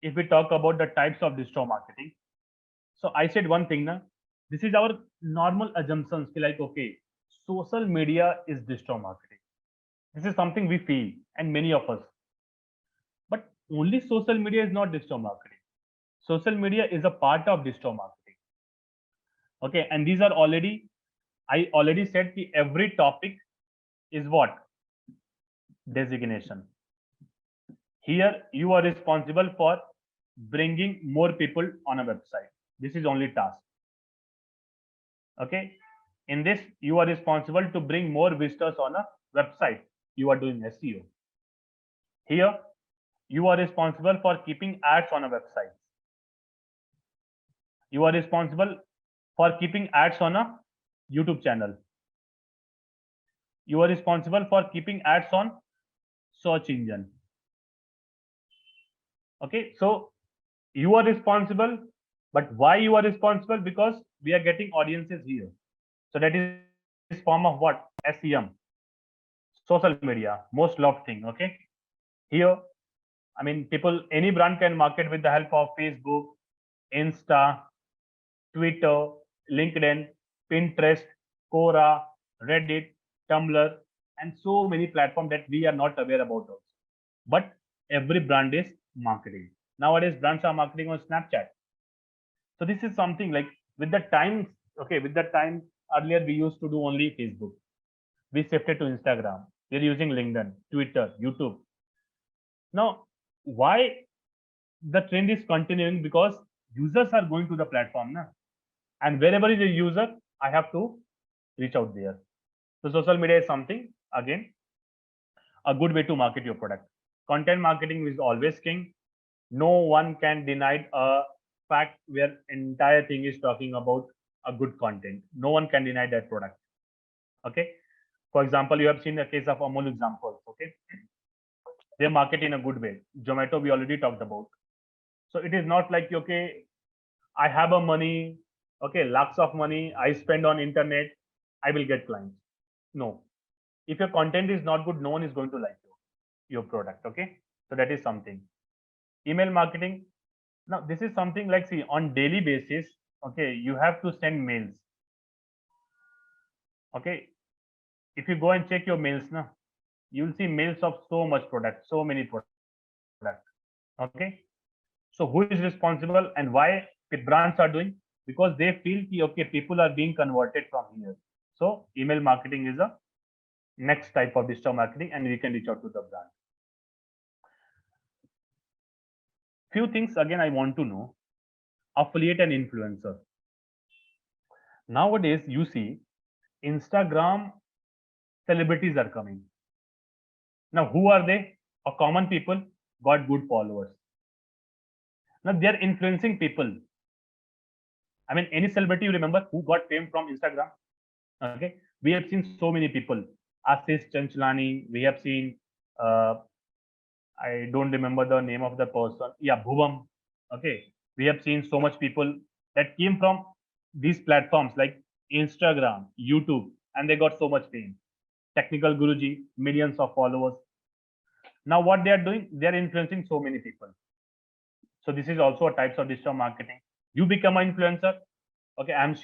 if we talk about the types of digital marketing, so I said one thing now. This is our normal assumptions. Like, okay, social media is digital marketing. This is something we feel, and many of us. But only social media is not digital marketing. Social media is a part of digital marketing. Okay, and these are already, I already said that every topic is what? Designation. Here you are responsible for bringing more people on a website. This is only task. Okay. In this, you are responsible to bring more visitors on a website. You are doing SEO. Here, you are responsible for keeping ads on a website. You are responsible for keeping ads on a YouTube channel. You are responsible for keeping ads on search engine. Okay, so you are responsible, but why you are responsible? Because we are getting audiences here. So that is form of what? SEM, social media, most loved thing. Okay, here, I mean, people, any brand can market with the help of Facebook, Insta, Twitter, LinkedIn, Pinterest, Quora, Reddit, Tumblr, and so many platforms that we are not aware about also. But every brand is marketing. Nowadays, brands are marketing on Snapchat. So this is something like with the time, okay, with the time earlier we used to do only Facebook. We shifted to Instagram. We're using LinkedIn, Twitter, YouTube. Now, why the trend is continuing? Because users are going to the platform, na? And wherever is a user, I have to reach out there. So social media is something, again, a good way to market your product. Content marketing is always king. No one can deny a fact where entire thing is talking about a good content. No one can deny that product. Okay. For example, you have seen the case of Amul example. Okay. They market in a good way. Zomato, we already talked about. So it is not like, okay, I have a money, okay, lakhs of money I spend on internet, I will get clients. No. If your content is not good, no one is going to like your product. Okay. So that is something. Email marketing. Now, this is something like, see, on daily basis, okay, you have to send mails. Okay. If you go and check your mails now, you'll see mails of so much product, so many products. Okay. So who is responsible and why brands are doing? Because they feel ki, okay, people are being converted from here. So email marketing is a next type of digital marketing, and we can reach out to the brand. Few things again I want to know. Affiliate and influencer. Nowadays, you see Instagram celebrities are coming. Now, who are they? A common people got good followers. Now they are influencing people. I mean, any celebrity you remember who got fame from Instagram? Okay, we have seen so many people. Ashish Chanchlani. We have seen. I don't remember the name of the person. Yeah, Bhuvam. Okay, we have seen so much people that came from these platforms like Instagram, YouTube, and they got so much fame. Technical Guruji, millions of followers. Now what they are doing, they are influencing so many people. So this is also a types of digital marketing. You become an influencer. Okay, I'm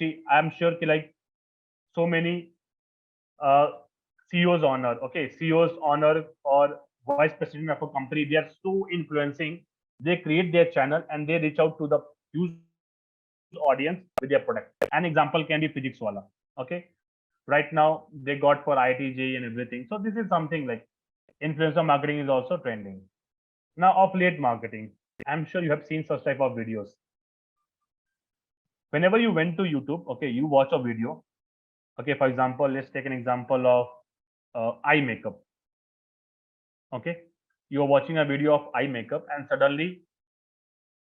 sure like so many uh, CEOs honor. Okay, CEOs honor or vice president of a company. They are so influencing. They create their channel and they reach out to the huge audience with their product. An example can be physics wala. Okay, right now they got for IIT and everything. So this is something like influencer marketing is also trending. Now affiliate marketing. I'm sure you have seen such type of videos. Whenever you went to YouTube, okay, you watch a video. Okay, for example, let's take an example of eye makeup. Okay, you are watching a video of eye makeup, and suddenly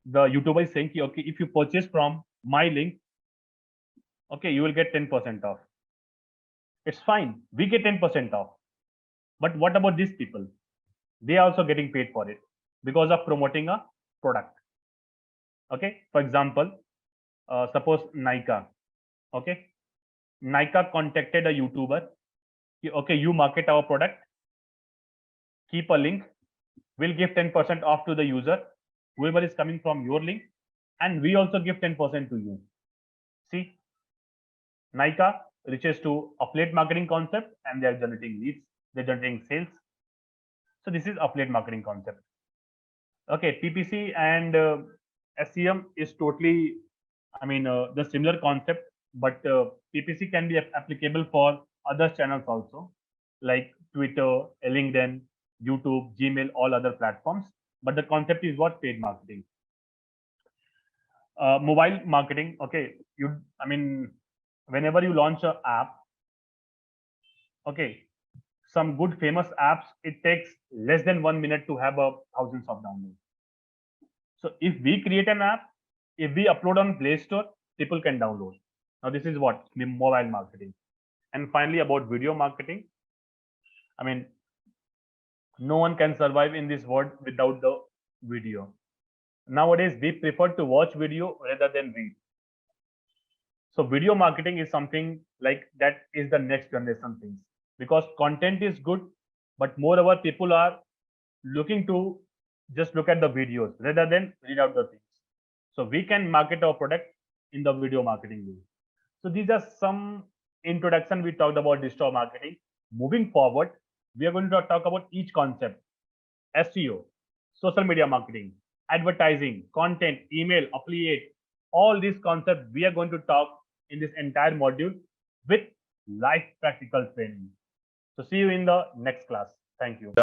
the YouTuber is saying, okay, if you purchase from my link, okay, you will get 10% off. It's fine, we get 10% off. But what about these people? They are also getting paid for it because of promoting a product. Okay, for example, suppose Nika. Okay, Nika contacted a YouTuber. Okay, you market our product, keep a link, we'll give 10% off to the user, whoever is coming from your link, and we also give 10% to you. See, Nika reaches to affiliate marketing concept and they are generating leads, they're generating sales. So this is affiliate marketing concept. Okay, PPC and SEM is totally, the similar concept, but PPC can be applicable for other channels also, like Twitter, LinkedIn, YouTube, Gmail, all other platforms. But the concept is what? Paid marketing. Mobile marketing. Okay, whenever you launch an app, okay, some good famous apps, it takes less than 1 minute to have thousands of downloads. So if we create an app, if we upload on Play Store, people can download. Now this is what? Mobile marketing. And finally, about video marketing. I mean, no one can survive in this world without the video. Nowadays, we prefer to watch video rather than read. So video marketing is something like that is the next generation things, because content is good, but moreover, people are looking to just look at the videos rather than read out the things. So we can market our product in the video marketing way. So these are some introduction. We talked about digital marketing. Moving forward, we are going to talk about each concept: SEO, social media marketing, advertising, content, email, affiliate. All these concepts we are going to talk in this entire module with live practical training. So see you in the next class. Thank you.